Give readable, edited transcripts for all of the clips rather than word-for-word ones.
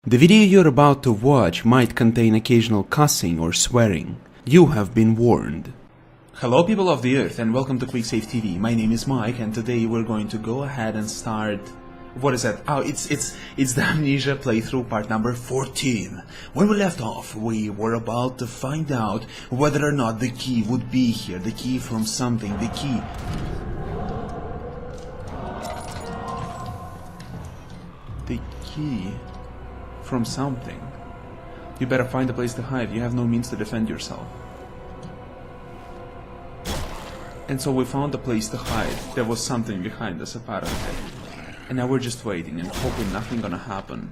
The video you're about to watch might contain occasional cussing or swearing. You have been warned. Hello people of the earth and welcome to QuickSaveTV. My name is Mike and today we're going to go ahead and start... What is that? Oh, it's the Amnesia playthrough part number 14. When we left off, we were about to find out whether or not the key would be here. The key from something. The key... The key... from something. You better find a place to hide. You have no means to defend yourself. And so we found a place to hide. There was something behind us apparently. And now we're just waiting and hoping nothing gonna happen.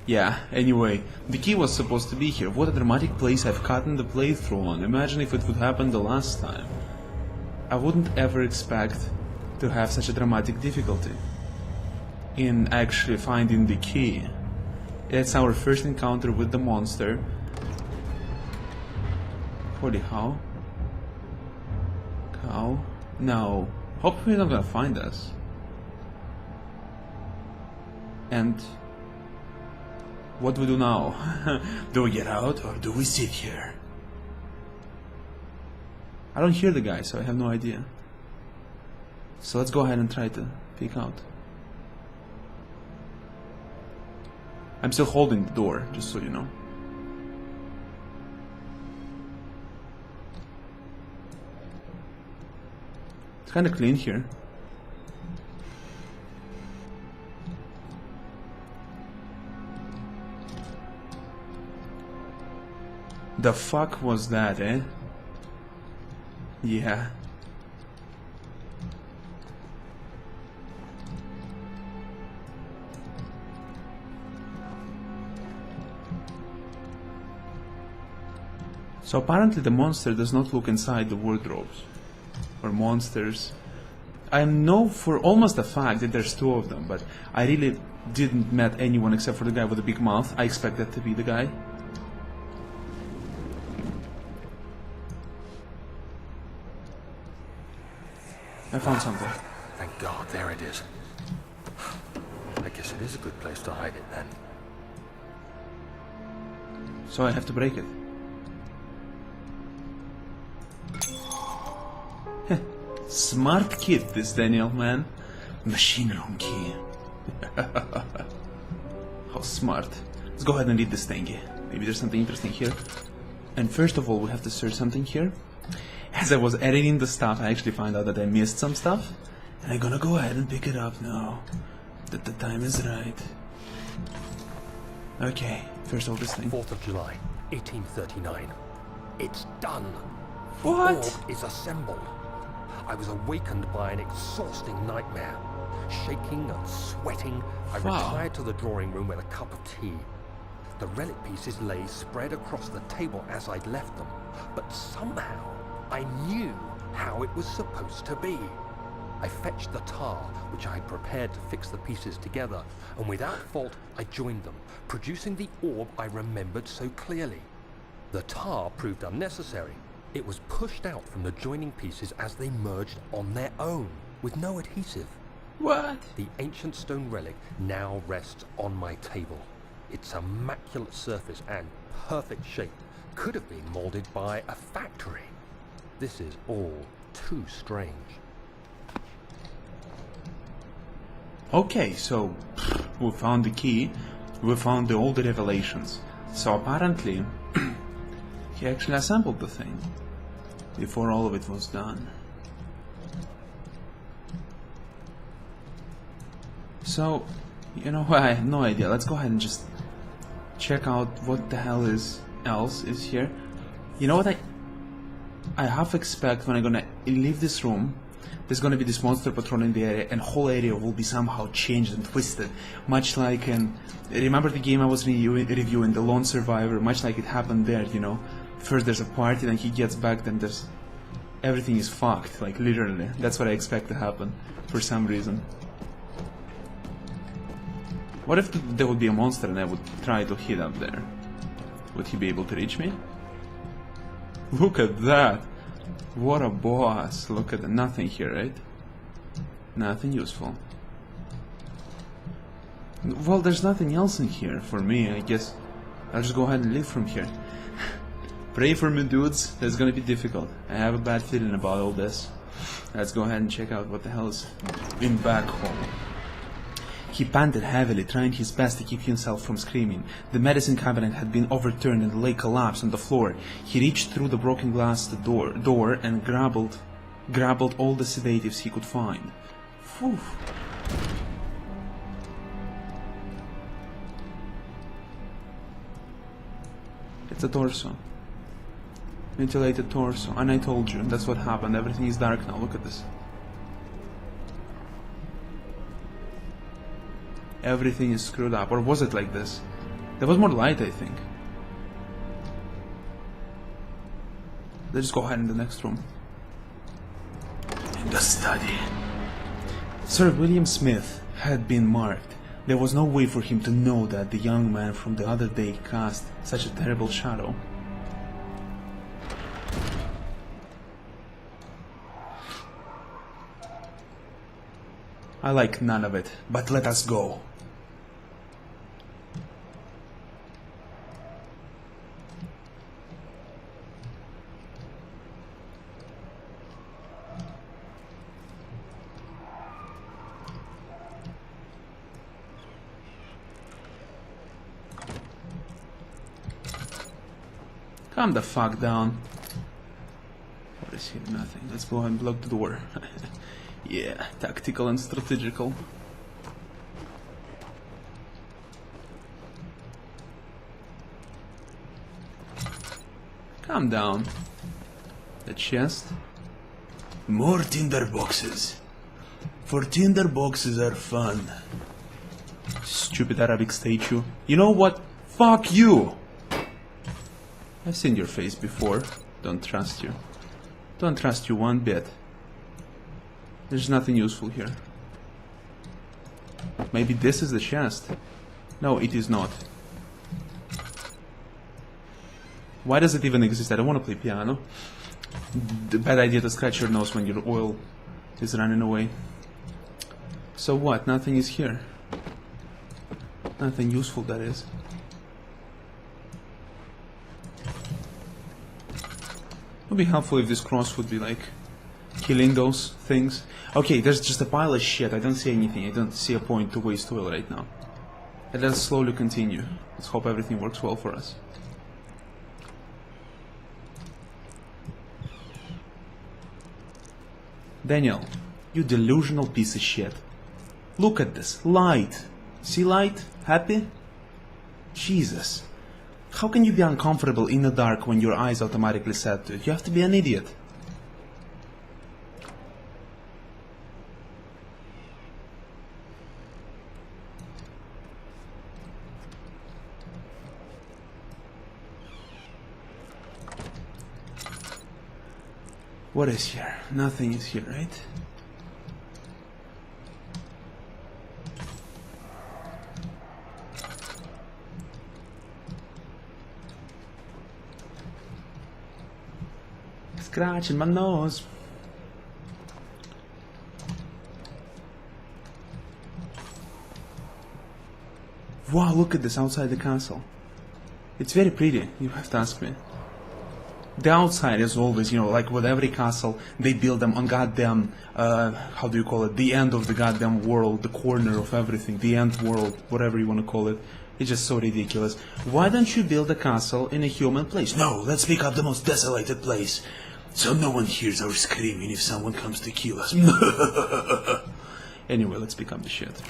Yeah, anyway, the key was supposed to be here. What a dramatic place I've cut in the playthrough on. Imagine if it would happen the last time. I wouldn't ever expect to have such a dramatic difficulty in actually finding the key. It's our first encounter with the monster. Holy how? Cow? No. Hopefully he's not gonna find us. And... what do we do now? Do we get out or do we sit here? I don't hear the guy, so I have no idea. So let's go ahead and try to peek out. I'm still holding the door, just so you know. It's kind of clean here. The fuck was that, eh? Yeah. So apparently the monster does not look inside the wardrobes. Or monsters. I know for almost a fact that there's two of them, but I really didn't met anyone except for the guy with the big mouth. I expect that to be the guy. I found something. Thank God, there it is. I guess it is a good place to hide it then. So I have to break it. Smart kid, this Daniel, man. Machine room key. How smart. Let's go ahead and read this thingy. Maybe there's something interesting here. And first of all, we have to search something here. As I was editing the stuff, I actually found out that I missed some stuff. And I'm gonna go ahead and pick it up now. That the time is right. Okay, first of all, this thing. 4th of July, 1839. It's done. What? The orb is assembled. I was awakened by an exhausting nightmare. Shaking and sweating, I retired to the drawing room with a cup of tea. The relic pieces lay spread across the table as I'd left them, but somehow I knew how it was supposed to be. I fetched the tar, which I had prepared to fix the pieces together, and without fault I joined them, producing the orb I remembered so clearly. The tar proved unnecessary. It was pushed out from the joining pieces as they merged on their own, with no adhesive. What? The ancient stone relic now rests on my table. Its immaculate surface and perfect shape could have been molded by a factory. This is all too strange. Okay, so we found the key, we found all the revelations. So apparently, he actually assembled the thing before all of it was done. So, you know, I have no idea. Let's go ahead and just check out what the hell else is here. You know what I half expect when I'm gonna leave this room, there's gonna be this monster patrolling the area and whole area will be somehow changed and twisted. Much like in, remember the game I was reviewing, The Lone Survivor, much like it happened there, you know. First there's a party, then he gets back, then there's... everything is fucked, like literally. That's what I expect to happen, for some reason. What if there would be a monster and I would try to hit up there? Would he be able to reach me? Look at that! What a boss! Look at that. Nothing here, right? Nothing useful. Well, there's nothing else in here for me. I guess I'll just go ahead and leave from here. Pray for me, dudes. It's gonna be difficult. I have a bad feeling about all this. Let's go ahead and check out what the hell is in back home. He panted heavily, trying his best to keep himself from screaming. The medicine cabinet had been overturned and lay collapsed on the floor. He reached through the broken glass door and grabbled all the sedatives he could find. Whew. It's a torso. Mutilated torso. And I told you, that's what happened. Everything is dark now. Look at this. Everything is screwed up. Or was it like this? There was more light, I think. Let's just go ahead in the next room. In the study. Sir William Smith had been marked. There was no way for him to know that the young man from the other day cast such a terrible shadow. I like none of it, but let us go. Calm the fuck down. What is here? Nothing. Let's go ahead and block the door. Yeah, tactical and strategical. Calm down. The chest. More tinder boxes. For tinder boxes are fun. Stupid Arabic statue. You know what? Fuck you! I've seen your face before. Don't trust you. Don't trust you one bit. There's nothing useful here. Maybe this is the chest. No, it is not. Why does it even exist? I don't want to play piano. The bad idea to scratch your nose when your oil is running away. So what? Nothing is here. Nothing useful, that is. It would be helpful if this cross would be like killing those things. Okay, there's just a pile of shit. I don't see anything. I don't see a point to waste oil right now. And let's slowly continue. Let's hope everything works well for us. Daniel, you delusional piece of shit. Look at this. Light. See light? Happy? Jesus. How can you be uncomfortable in the dark when your eyes automatically set to it? You have to be an idiot. What is here? Nothing is here, right? Scratching my nose. Wow, look at this outside the castle. It's very pretty, you have to ask me. The outside is always, you know, like with every castle, they build them on goddamn, how do you call it, the end of the goddamn world, the corner of everything, the end world, whatever you want to call it. It's just so ridiculous. Why don't you build a castle in a human place? No, let's pick up the most desolated place, so no one hears our screaming if someone comes to kill us. Anyway, let's pick up the shit.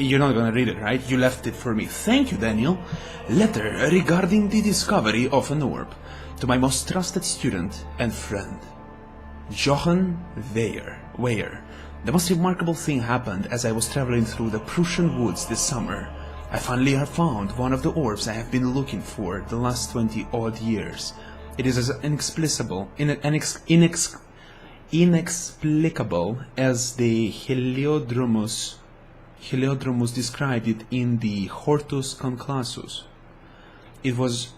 You're not gonna read it, right? You left it for me. Thank you, Daniel. Letter regarding the discovery of an orb. To my most trusted student and friend, Johann Weyer. The most remarkable thing happened as I was traveling through the Prussian woods this summer. I finally have found one of the orbs I have been looking for the last 20-odd years. It is as inexplicable as the Heliodromus described it in the Hortus Conclassus. It was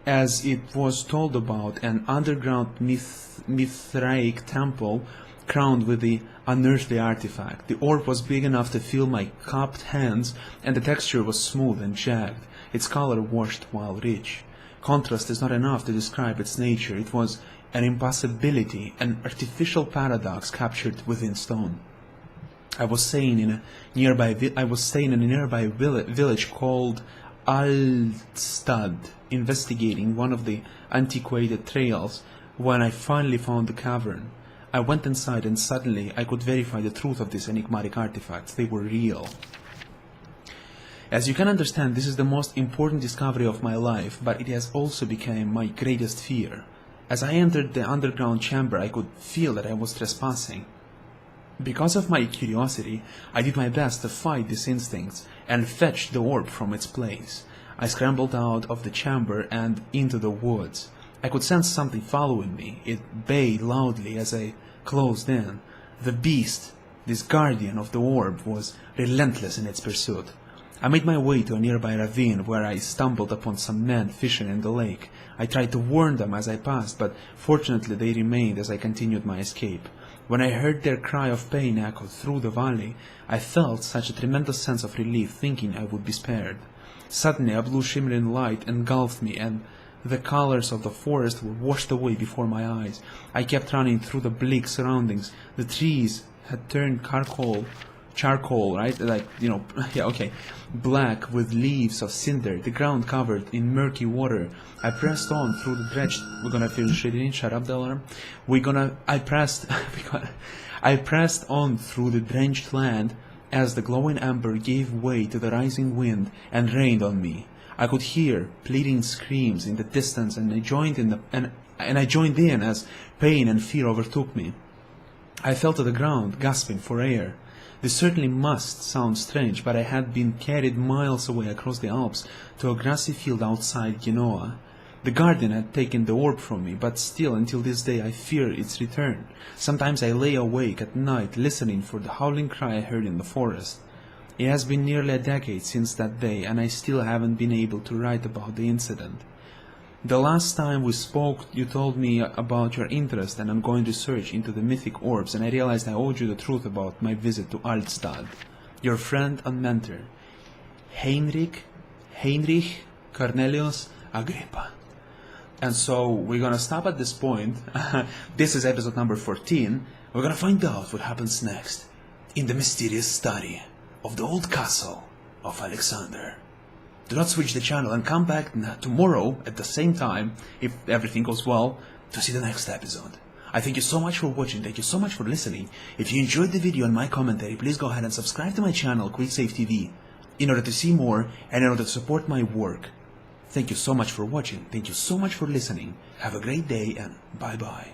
as it was told about an underground Mithraic temple crowned with the unearthly artifact. The orb was big enough to feel my cupped hands, and the texture was smooth and jagged, its color washed while rich. Contrast is not enough to describe its nature. It was an impossibility, an artificial paradox captured within stone. I was staying in a nearby village called Altstad, investigating one of the antiquated trails, when I finally found the cavern. I went inside, and suddenly I could verify the truth of these enigmatic artifacts. They were real. As you can understand, this is the most important discovery of my life, but it has also become my greatest fear. As I entered the underground chamber, I could feel that I was trespassing. Because of my curiosity, I did my best to fight these instincts and fetch the orb from its place. I scrambled out of the chamber and into the woods. I could sense something following me. It bayed loudly as I closed in. The beast, this guardian of the orb, was relentless in its pursuit. I made my way to a nearby ravine where I stumbled upon some men fishing in the lake. I tried to warn them as I passed, but fortunately they remained as I continued my escape. When I heard their cry of pain echo through the valley, I felt such a tremendous sense of relief, thinking I would be spared. Suddenly a blue shimmering light engulfed me, and the colors of the forest were washed away before my eyes. I kept running through the bleak surroundings. The trees had turned charcoal, right? Like, yeah, okay. Black with leaves of cinder, the ground covered in murky water. I pressed on through the drenched... We're gonna finish reading. Shut up, the alarm. I pressed on through the drenched land as the glowing amber gave way to the rising wind and rained on me. I could hear pleading screams in the distance, and I joined in as pain and fear overtook me. I fell to the ground, gasping for air. This certainly must sound strange, but I had been carried miles away across the Alps to a grassy field outside Genoa. The guardian had taken the orb from me, but still, until this day, I fear its return. Sometimes I lay awake at night, listening for the howling cry I heard in the forest. It has been nearly a decade since that day, and I still haven't been able to write about the incident. The last time we spoke, you told me about your interest and ongoing research into the mythic orbs, and I realized I owed you the truth about my visit to Altstad. Your friend and mentor, Heinrich Cornelius Agrippa. And so we're gonna stop at this point. This is episode number 14. We're gonna find out what happens next in the mysterious study of the old castle of Alexander. Do not switch the channel and come back tomorrow at the same time, if everything goes well, to see the next episode. I thank you so much for watching, thank you so much for listening. If you enjoyed the video and my commentary, please go ahead and subscribe to my channel, QuickSaveTV, in order to see more and in order to support my work. Thank you so much for watching, thank you so much for listening. Have a great day and bye bye.